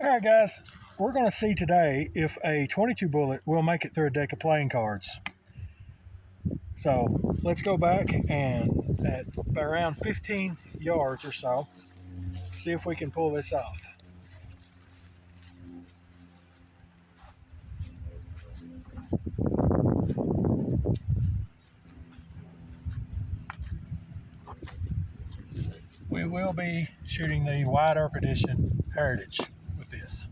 All right, guys, we're going to see today if a 22 bullet will make it through a deck of playing cards. So let's go back and at around 15 yards or so, see if we can pull this off. We will be shooting the Wide Earp Edition Heritage with this.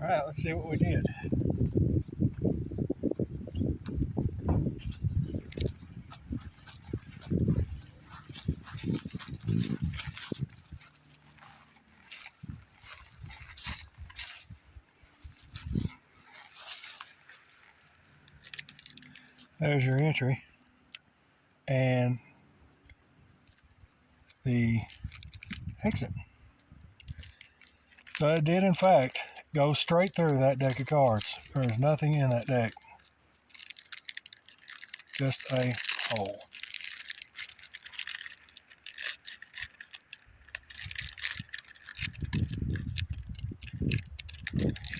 All right, let's see what we did. There's your entry and the exit. So it did, in fact, go straight through that deck of cards. There's nothing in that deck, just a hole.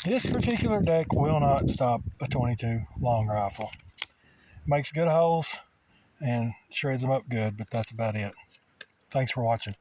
This particular deck will not stop a 22 long rifle. Makes good holes and shreds them up good, but that's about it. Thanks for watching.